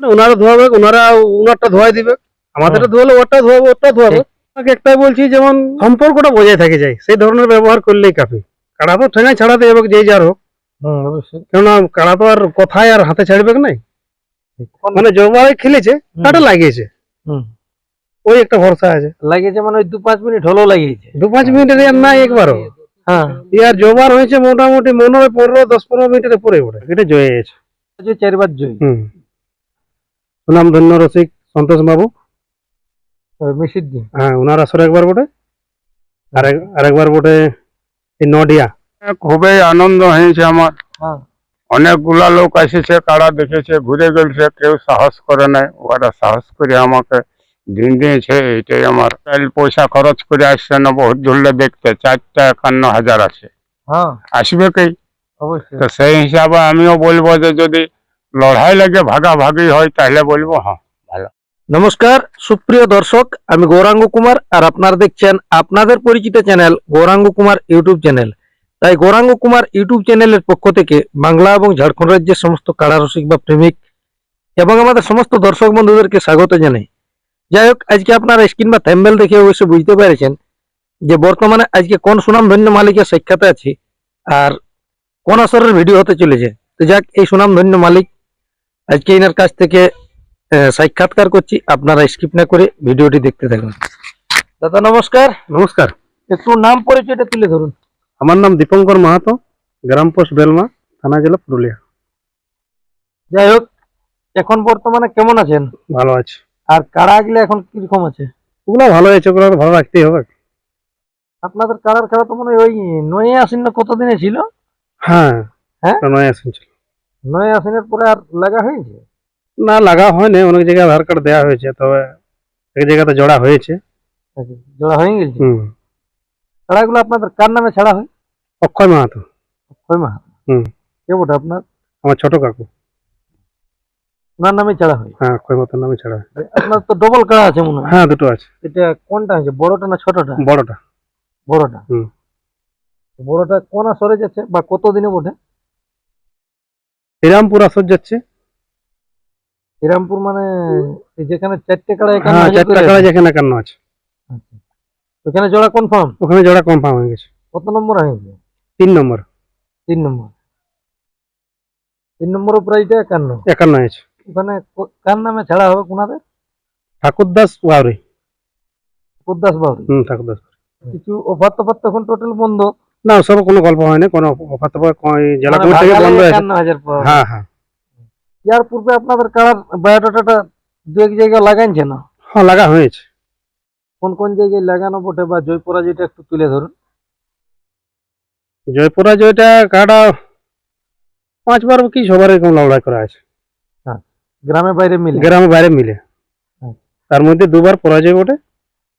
ওনারা ধোয়াবে, ওনারা ওনারটা ধোয়াই দিবে, আমাদেরটা ধোয়ালে ওরটা ধোয়াবে, ওরটা ধোয়াবে। আপনাকে একটাই বলছি, যেমন সম্পর্কটা বজায় থাকে যায়, সেই ধরনের ব্যবহার করলেই কাফি। কাড়া তো ঠেঙায় ছাড়াতে হবে, যেই যার হোক। অবশ্যই। কেননা কাড়া তো আর কথায় আর হাতে ছাড়বে নাই। মানে জবাই খেলেছে, কাটা লাগিয়েছে, ওই একটা ভরসা আছে। লাগিয়েছে মানে ওই 2-5 মিনিট হলো লাগিয়েছে। 2-5 মিনিটের আর নাই একবারও। হ্যাঁ, ইয়ার জবার হয়েছে মোটামুটি মনে হয় 10-15 মিনিটের পরে ওঠে, এটা জয়ে গেছে। 4বার জয়ী। সুনাম ধন্য রসিক সন্তোষ বাবু, মিশিদ্দি। হ্যাঁ ওনার আসরে একবার বটে, আরেকবার বটে এই নডিয়া। খুবই আনন্দ হয়েছে আমার। হ্যাঁ, অনেকগুলা লোক এসেছে, কাড়া দেখেছে, ঘুরে গেছে, কেউ সাহস করে নাই, ওরা সাহস করে আমাকে দিন দিয়েছে। এইটাই আমার পয়সা খরচ করে আসছে না বহুত ধরলে দেখতে, 4,51,000 আছে, হ্যাঁ, আসবে কি? অবশ্যই। তো সেই হিসাবে আমিও বলবো যে যদি লড়াই লাগে ভাগাভাগি হয় তাহলে বলবো হ্যাঁ ভালো। নমস্কার সুপ্রিয় দর্শক, আমি গৌরাঙ্গ কুমার আর আপনারা দেখছেন আপনাদের পরিচিত channel Gauranga Kumar YouTube channel. তাই গৌরাঙ্গ কুমার ইউটিউব চ্যানেলের পক্ষ থেকে বাংলা এবং ঝাড়খণ্ড রাজ্যের সমস্ত কাড়া রসিক বা প্রেমিক এবং আমাদের সমস্ত দর্শক বন্ধুদেরকে স্বাগত জানাই। যাই হোক, আজকে আপনারা স্ক্রিন বা থাম্বনেল দেখে অবশ্যই বুঝতে পেরেছেন যে বর্তমানে আজকে কোন সুনামধন্য মালিকের সাক্ষাতে আছি আর কোন আসরের ভিডিও হতে চলেছে। তো যাক, এই সুনামধন্য মালিক আজকে এনার কাছ থেকে সাক্ষাৎকার করছি, আপনারা স্কিপ না করে ভিডিওটি দেখতে থাকুন। দাদা নমস্কার। নমস্কার, একটু নাম পরিচয়টা তুলে ধরুন। আমার নাম দীপঙ্কর মাহাতো, গ্রাম পোস্ট বেলমা, থানা জেলা পুরুলিয়া। যাই হোক, এখন বর্তমানে কেমন আছেন? ভালো আছে। আর কাড়া গুলো এখন কিরকম আছে? ওগুলো ভালো আছে, ওগুলো তো ভালো রাখতেই হবে। আপনাদের কাড়ার খেলা তো মনে হয় ওই 9 আশ্বিন না কতদিনে ছিল? হ্যাঁ, হ্যাঁ, নয় আসছিল। 9 আশ্বিনের পরে আর লাগা হয়েছে? না, লাগা হয়নি, অনেক জায়গায় আধার কার্ড দেওয়া হয়েছে, তবে এক জায়গাতে জোড়া হয়েছে। আচ্ছা, জোড়া হয়ে গেছে। হুম। কাড়াগুলো আপনাদের কার নামে ছাড়া হয়? অক্ষয় মাহাতো। ওই মা। হুম। কে বটে আপনার? আমার ছোট কাকু। ওনার নামে ছাড়া হয়? হ্যাঁ, অক্ষয় মাহাতোর নামে ছাড়া হয়। আপনার তো ডবল কাড়া আছে মনে হয়। হ্যাঁ, দুটো আছে। এটা কোনটা আছে, বড়টা না ছোটটা? বড়টা। বড়টা। হুম। বড়টা কোন আসরে যাচ্ছে বা কত দিনে বটে? শ্রীরামপুর আসর যাচ্ছে। শ্রীরামপুর মানে এই যেখানে 4টে কাড়া এখানে হ্যাঁ, হাজির 4টা করে কাড়া আছে? যেখানে একান্ন আছে, আচ্ছা। ওখানে জোড়া কনফার্ম? ওখানে জোড়া কনফার্ম হয়ে গেছে। কত নম্বর হয়েছে? 3 নম্বর। 3 নম্বর। 3 নম্বর প্রাইসটা 51। 51 আছে। ওখানে কার নামে ছাড়া হবে কোনাদের? ঠাকুরদাস ওয়ারি। কুদ্দাস বাবু। ঠাকুরদাস। কিছু অফার টফার তখন টোটাল বন্ধ? না, ওসব কোনো গল্প হয়নি, কোনো অফার টফার জেলা মানে কমিটি থেকে ভাগালে বন্ধ আছে। 51,000 পাওয়া। হ্যাঁ, হ্যাঁ। ইয়ার পূর্বে আপনাদের কারার বায়োডাটাটা দু এক জায়গায় লাগাইছে না? হ্যাঁ, লাগা হয়েছে। কোন কোন জায়গায় লাগানো বটে বা জয় পরাজয়টা একটু তুলে ধরুন। জয়পুরা জয়টা কাটা 5বার কি সবার এরকম লড়াই করা আছে, গ্রামে বাইরে মিলে? গ্রামে বাইরে মিলে। হ্যাঁ। তার মধ্যে 2বার পরাজয় বটে,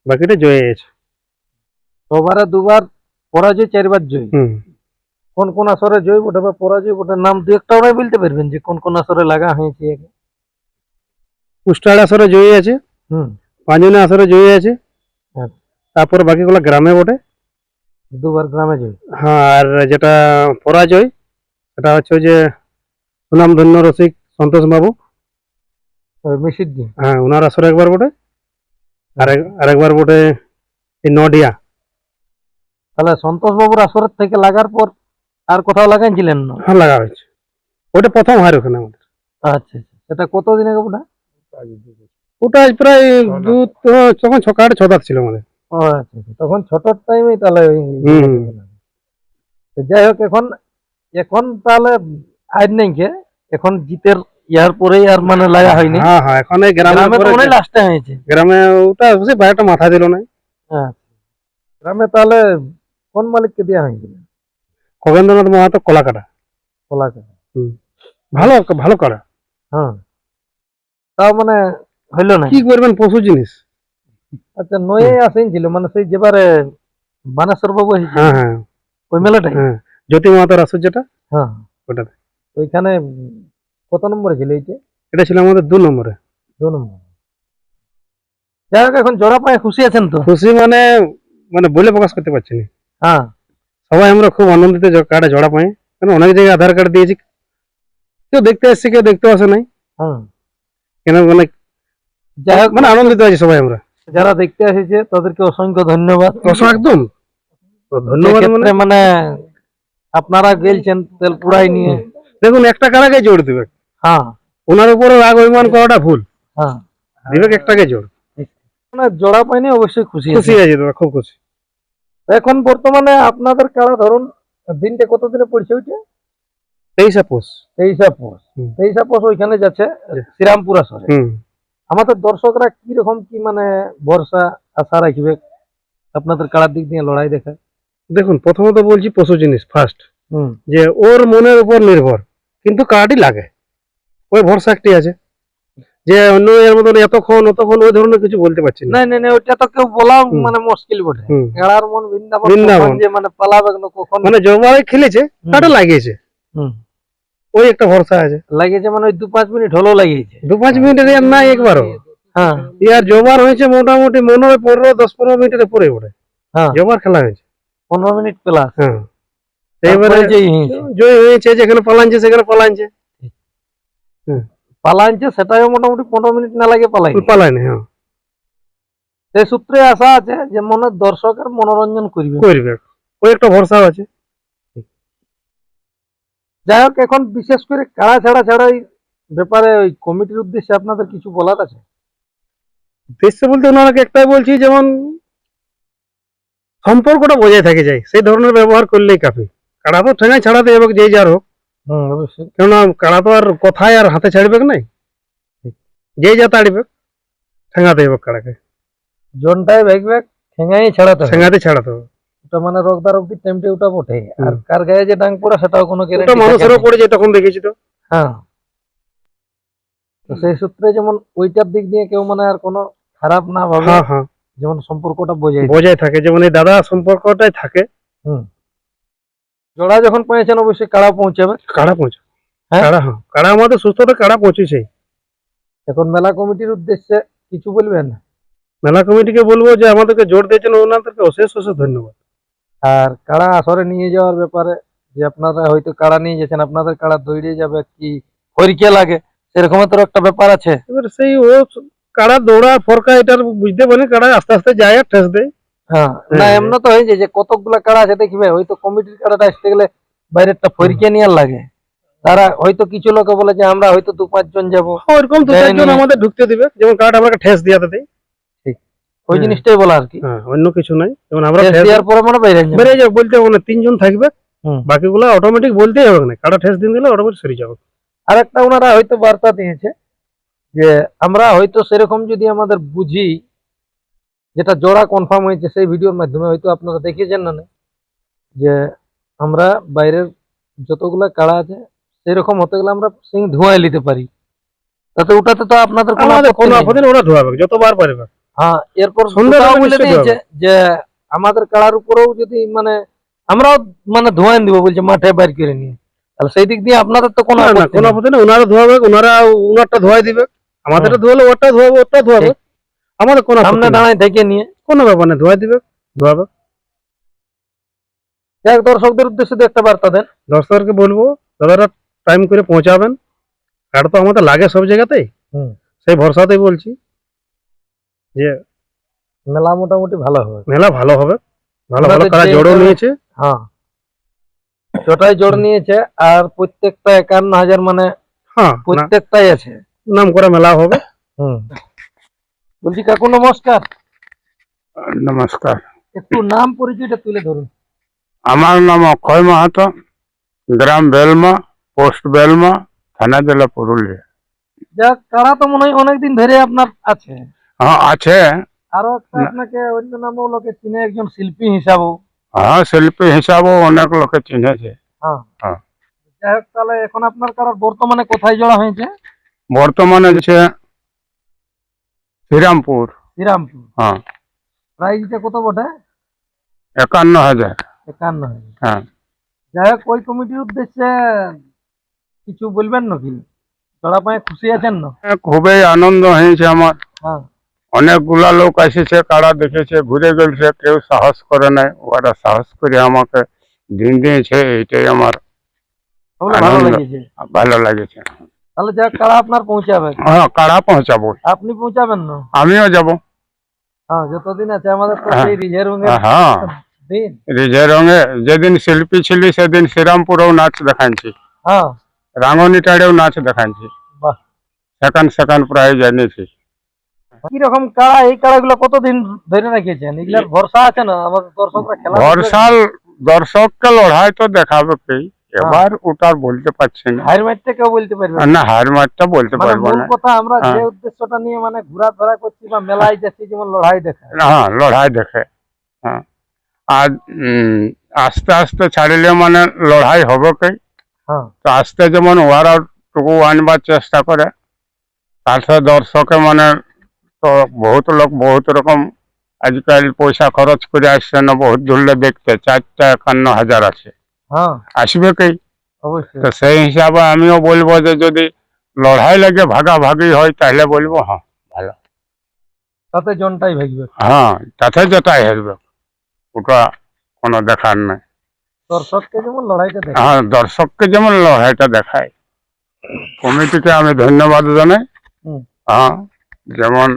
বাকিটা জয় আছে। সবারে 2বার পরাজয়, 4বার জয়। হুম। কোন কোন আসরে জয় বটে বা পরাজয় বটে নাম দু একটা ওরাই বলতে পারবেন যে কোন কোন আসরে লাগা হয়েছে? কুষ্টাড় আসরে জয় আছে, হুম। পাঁচজনে আসরে জয় আছে। হ্যাঁ। তারপর বাকিগুলো গ্রামে বটে। 2বার গ্রামে জয়। হ্যাঁ, আর যেটা পরাজয় সেটা হচ্ছে যে সুনামধন্য রসিক সন্তোষ বাবু, মিশিদ্দি। হ্যাঁ ওনার আসরে একবার বটে, আরেকবার বটে এই নডিয়া। তাহলে সন্তোষ বাবুর আসরের থেকে লাগার পর আর কোথাও লাগাইছিলেন না? হ্যাঁ, লাগা হয়েছে, ওটা প্রথম হার ওখানে আমাদের। আচ্ছা, সেটা কতদিন আগে ওটা? ওটা আজ প্রায় তখন 6-8 ছিল আমাদের। ও আচ্ছা, তখন ছোটর টাইমেই তাহলে হুম। তো যাই হোক, এখন এখন তাহলে আর নেই কে, এখন জিতের ইয়ার পরেই আর মানে লাগা হয়নি? হ্যাঁ, হ্যাঁ, এখন এই গ্রামে তো গ্রামে মনে লাস্টে হয়েছে। গ্রামে ওটা সে বাইরেটা মাথা দিল না। হ্যাঁ, গ্রামে তাহলে কোন মালিককে দেওয়া হয়েছিল? খগেন্দ্রনাথ মাহাতো, কলাকাটা। কলাকে। ভালো ভালো কাড়া। হ্যাঁ, তাও মানে হইলো না? কি করবেন, পশু জিনিস। আচ্ছা, নয়ে আসেন ছিল মানে সেই যেবারে বানেশ্বর বাবু এসেছিল, হ্যাঁ, হ্যাঁ, ওই মেলাটাই? হ্যাঁ, জ্যোতি মাহাতোর আসর যেটা, হ্যাঁ, ওটাতে। ওইখানে কত নম্বরে ছিল এইটা? এটা ছিল আমাদের 2 নম্বরে। 2 নম্বর। যাই হোক, এখন জোড়া পায়ে খুশি আছেন তো? খুশি মানে মানে বলে প্রকাশ করতে পারছি না। হ্যাঁ, সবাই আমরা খুব আনন্দিত কার্ডে জোড়া পাই, কারণ অনেক জায়গায় আধার কার্ড দিয়েছি, কেউ দেখতে এসছে, কেউ দেখতে আসে নাই। হ্যাঁ। কেন মানে যাই হোক, মানে আনন্দিত আছি সবাই আমরা। যারা দেখতে এসেছে তাদেরকে অসংখ্য ধন্যবাদ। একদম তো ধন্যবাদ। সেক্ষেত্রে মানে আপনারা গেলছেন তেল পুড়াই নিয়ে। দেখুন, একটা কারাকে জোর দিবে, হ্যাঁ ওনার উপরে রাগ অভিমান করাটা ভুল। হ্যাঁ, দিবে একটাকে জোর। মানে জোড়া পাইনি অবশ্যই খুশি খুশি আছে। আছে দাদা, খুব খুশি। এখন বর্তমানে আপনাদের কারা ধরুন দিনটা কতদিনে পড়ছে ওইটা? 23 পোষ। 23 পৌষ। হুম। 23 পৌষ ওইখানে যাচ্ছে শ্রীরামপুর আসরে। আমাদের দর্শকরা কি রকম কি মানে ভরসা আশা রাখবে আপনাদের কারার দিক দিয়ে লড়াই দেখে? দেখুন, প্রথমত বলছি পশু জিনিস ফার্স্ট, হুম যে ওর মনের উপর নির্ভর, কিন্তু কার্ডই লাগে ওই ভরসা একটি আছে, যে অন্য এর মতন এতক্ষণ অতক্ষণ ওই ধরনের কিছু বলতে পারছি না। না না না, ওইটা তো কেউ বলা হুম। মানে মুশকিল বটে। হুম। খেলার মন বৃন্দাবন বৃন্দাবন। কখন যে মানে পালাবে না কখন। মানে জবাই খেলেছে, হুম। কাটা লাগিয়েছে, হুম। ওই একটা ভরসা আছে। লাগিয়েছে মানে ওই 2-5 মিনিট হলো লাগিয়েছে। 2-5 মিনিটের আর নাই একবারও। হ্যাঁ ইয়ার জবার হয়েছে মোটামুটি মনে হয় 10-15 মিনিটের পরে ওঠে হ্যাঁ, জবার খেলা হয়েছে। 15 মিনিট প্লাস। হ্যাঁ, এইবারে জয় হয়েছে, যেখানে পালানছে সেখানে পালানছে। পালাইছে সেটাও মোটামুটি 15 মিনিট না লাগে পালাই। পালায়নি। হ্যাঁ, সেই সূত্রে আশা আছে যে মনে দর্শকের মনোরঞ্জন করবে। করবে, ওই একটা ভরসা আছে। যাই হোক, এখন বিশেষ করে কাড়া ছাড়াই ব্যাপারে ওই কমিটির উদ্দেশ্যে আপনাদের কিছু বলার আছে? উদ্দেশ্য বলতে ওনাকে একটাই বলছি, যেমন সম্পর্কটা বজায় থাকে যায়, সেই ধরনের ব্যবহার করলেই কাফি। কাড়া তো ঠেঙায় ছাড়াতে হবে, যে যার হোক, অবশ্যই। কেননা কাড়া তো আর কথায় আর হাতে ছাড়বে নাই, যে যা তাড়িবে ঠেঙাতে হবে কাড়াকে, জনটাই ভাগবে ঠেঙাই ছাড়াতে হবে। ঠেঙাতে ছাড়াতে হবে। ওটা মানে রোগদার অব্দি টাইমটা ওটা বটে। আর কার গায়ে যে ডাং পড়া সেটাও কোনো ওটা গ্যারান্টি মানুষেরও পড়ে যায়, তখন দেখেছি তো। হ্যাঁ, তো সেই সূত্রে যেমন ওইটার দিক দিয়ে কেউ মানে আর কোনো খারাপ না ভাবে, হ্যাঁ হ্যাঁ, যেমন সম্পর্কটা বজায় থাকে। বজায় থাকে, যেমন এই দাদা সম্পর্কটাই থাকে। হুম। জোড়া যখন পেয়েছেন অবশ্যই কাড়া পৌঁছাবে। কাড়া পৌঁছে। হ্যাঁ? কাড়া, হ্যাঁ, কাড়া আমাদের সুস্থতা কাড়া পৌঁছেছে। এখন মেলা কমিটির উদ্দেশ্যে কিছু বলবেন? মেলা কমিটিকে বলবো যে আমাদেরকে জোর দিয়েছেন, ওনাদেরকে অশেষ অশেষ ধন্যবাদ। আর কাড়া আসরে নিয়ে যাওয়ার ব্যাপারে যে আপনারা হয়তো কাড়া নিয়ে গেছেন, আপনাদের কাড়া দৌড়ে যাবে কি হরিকে লাগে, সেরকম তো একটা ব্যাপার আছে। এবার সেই ও কাড়া দৌড়া ফরকা এটার বুঝতে পারি, কাড়া আস্তে আস্তে যায় আর ঠেস দেয়। হ্যাঁ, না হ্যাঁ। এমন তো হয়েছে যে কতগুলা কাড়া আছে দেখবে হয়তো কমিটির কাড়াটা আসতে গেলে বাইরেরটা ফরিকে নিয়ে লাগে। তারা হয়তো কিছু লোকে বলে যে আমরা হয়তো 2-5 জন যাবো, ওরকম 2-4 জন আমাদের ঢুকতে দিবে, যেমন কাড়াটা আমরা ঠেস দিয়াতে দেয়। ওই হ্যাঁ। জিনিসটাই বলা আর কি। হ্যাঁ, অন্য কিছু নাই। যেমন আমরা ঠেস ঠেস দেওয়ার পরে মানে বাইরে যাবে। বেরিয়ে যাবে, বলতে হবে না 3 জন থাকবে, হুম। বাকিগুলো অটোমেটিক বলতেই হবে না, কাড়া ঠেস দিন দিলে অটোমেটিক সরে যাবে। আর একটা ওনারা হয়তো বার্তা দিয়েছে যে আমরা হয়তো সেরকম যদি আমাদের বুঝি, যেটা জোড়া কনফার্ম হয়েছে সেই ভিডিওর মাধ্যমে হয়তো আপনারা দেখিয়েছেন না, যে আমরা বাইরের যতগুলা কাড়া আছে সেরকম হতে গেলে আমরা সিং ধোঁয়ায় নিতে পারি, তাতে ওটাতে তো আপনাদের কোনো আমাদের আপত্তি কোনো নেই। আপত্তি নেই, ওরা ধোয়াবে যতবার পারবে। হ্যাঁ, এরপর সন্ধ্যা ওটাও বেলা বলে নিশ্চয়ই দিয়েছে যে আমাদের কাড়ার উপরেও যদি মানে আমরাও মানে ধোঁয়ান দিব বলছে মাঠে বাইর করে নিয়ে, তাহলে সেই দিক দিয়ে আপনাদের তো কোনো না না, আপত্তি কোনো নেই। আপত্তি নেই, ওনারা ধোয়াবে, ওনারা ওনারটা ধোয়াই দিবে, আমাদেরটা ধোয়ালে ওরটা ধোয়াবে, ওরটা ধোয়াবে, আমাদের কোনো আপত্তি সামনে নেই। দাঁড়ায় থেকে নিয়ে কোনো ব্যাপার নেই, ধোয়াই দিবে, ধোয়াবে। এক দর্শকদের উদ্দেশ্যে দিয়ে একটা বার্তা দেন। দর্শককে বলবো দাদারা টাইম করে পৌঁছাবেন, কাড়া তো আমাদের লাগে সব জায়গাতেই, হুম। সেই ভরসাতেই বলছি যে মেলা মোটামুটি ভালো হবে। মেলা ভালো হবে, ভালো ভালো আমাদের কাড়া যে জোড়ও নিয়েছে। হ্যাঁ, ছোটাই জোর নিয়েছে আর প্রত্যেকটা 51,000 মানে হ্যাঁ, প্রত্যেকটাই আছে, নাম করা মেলা হবে। হুম। বলছি কাকু নমস্কার, নমস্কার। একটু নাম পরিচয়টা তুলে ধরুন। আমার নাম অক্ষয় মাহাতো, গ্রাম বেলমা, পোস্ট বেলমা, থানা জেলা পুরুলিয়া। যাক, কাড়া তো মনে হয় অনেকদিন ধরে আপনার আছে। হ্যাঁ আছে। আরো একটা আপনাকে অন্য নামেও লোকে চিনে, একজন শিল্পী হিসাবেও। হ্যাঁ, শিল্পী হিসাবেও অনেক লোকে চিনেছে। হ্যাঁ হ্যাঁ। যাই হোক, তাহলে এখন আপনার কাড়ার বর্তমানে কোথায় জোড়া হয়েছে? বর্তমানে আছে শ্রীরামপুর। শ্রীরামপুর। হ্যাঁ, প্রাইসটা কত বটে? 51,000। 51,000। হ্যাঁ। যাই হোক, ওই কমিটির উদ্দেশ্যে কিছু বলবেন নাকি? জোড়া পায়ে খুশি আছেন না? খুবই আনন্দ হয়েছে আমার। হ্যাঁ, অনেকগুলা লোক এসেছে, কাড়া দেখেছে, ঘুরে গেছে, কেউ সাহস করে নাই, ওরা সাহস করে আমাকে দিন দিয়েছে, এইটাই আমার তাহলে ভালো আনন্দ। লেগেছে। ভালো লাগেছে। তাহলে যা কাড়া আপনার পৌঁছাবে, হ্যাঁ কাড়া পৌঁছাবো, আপনি পৌঁছাবেন না? আমিও যাব। হ্যাঁ, যতদিন আছে আমাদের তো হ্যাঁ। সেই রিঝের রঙের হ্যাঁ দিন। রিজে রঙে যেদিন শিল্পী ছিলি সেদিন শ্রীরামপুরেও নাচ দেখাচ্ছি, হ্যাঁ, রাঙ্গনিটাড়েও নাচ দেখাচ্ছি, বাহ। সেকেন্ড সেকেন্ড প্রাইজ এনেছি। কিরকম কাড়া, এই কাড়াগুলো কতদিন ধরে রেখেছেন? এগুলার ভরসা আছে না আমাদের দর্শকরা খেলা দেখবে? ভরসাল দর্শককে লড়াই তো দেখাবে কি, এবার ওটার বলতে পারছি না। হার মারতে কেউ বলতে পারবে না। না হার মারটা বলতে মানে পারবো মূল না। কথা আমরা যে হ্যাঁ। উদ্দেশ্যটা নিয়ে মানে ঘোরাফেরা করছি বা মেলায় যাচ্ছি, যেমন লড়াই দেখা। হ্যাঁ লড়াই দেখে। হ্যাঁ আর আস্তে আস্তে ছাড়িলে মানে লড়াই হবে কি, হ্যাঁ, তো আস্তে যেমন ওরা টুকু আনবার চেষ্টা করে, তাতে দর্শকে মানে তো বহুত লোক বহুত রকম আজকাল পয়সা খরচ করে আসছে না বহুত ধরলে দেখতে, 451,000 আছে, হ্যাঁ, আসবে কি। অবশ্যই। তো সেই হিসাবে আমিও বলবো যে যদি লড়াই লাগে ভাগাভাগি হয় তাহলে বলবো হ্যাঁ ভালো, তাতে জনটাই ভাগবে, হ্যাঁ তাতে যেটাই হেরবে ওটা কোনো দেখার নাই। দর্শককে যেমন লড়াইটা দেখে। হ্যাঁ দর্শককে যেমন লড়াইটা দেখায়। কমিটিকে আমি ধন্যবাদ জানাই। হুম। হ্যাঁ যেমন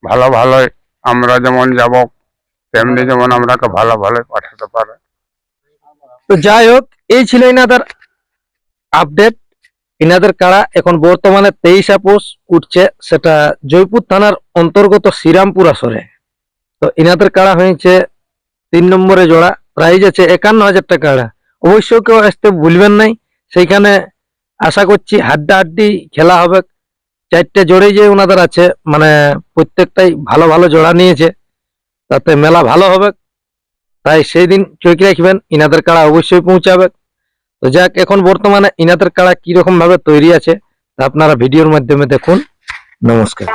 ভালো ভালোই আমরা যেমন যাব, তেমনি যেমন আমরাকে ভালো ভালোই পাঠাতে পারে। তো যাই হোক, এই ছিল ইনাদের আপডেট। ইনাদের কাড়া এখন বর্তমানে 23 পৌষ উঠছে, সেটা জয়পুর থানার অন্তর্গত শ্রীরামপুর আসরে। তো ইনাদের কাড়া হয়েছে 3 নম্বরে জোড়া, প্রাইজ আছে 51,000 টাকা কাড়া। অবশ্যই কেউ আসতে ভুলবেন নাই, সেইখানে আশা করছি হাড্ডাহাড্ডি খেলা হবে। 4টে জোড়ে যে ওনাদের আছে, মানে প্রত্যেকটাই ভালো ভালো জোড়া নিয়েছে, তাতে মেলা ভালো হবে। তাই সেই দিন চোখ রাখবেন, ইনাদের কাড়া অবশ্যই পৌঁছাবে। তো যাক, এখন বর্তমানে ইনাদের কাড়া কিরকম ভাবে তৈরি আছে তা আপনারা ভিডিওর মাধ্যমে দেখুন। নমস্কার।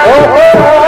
Oh,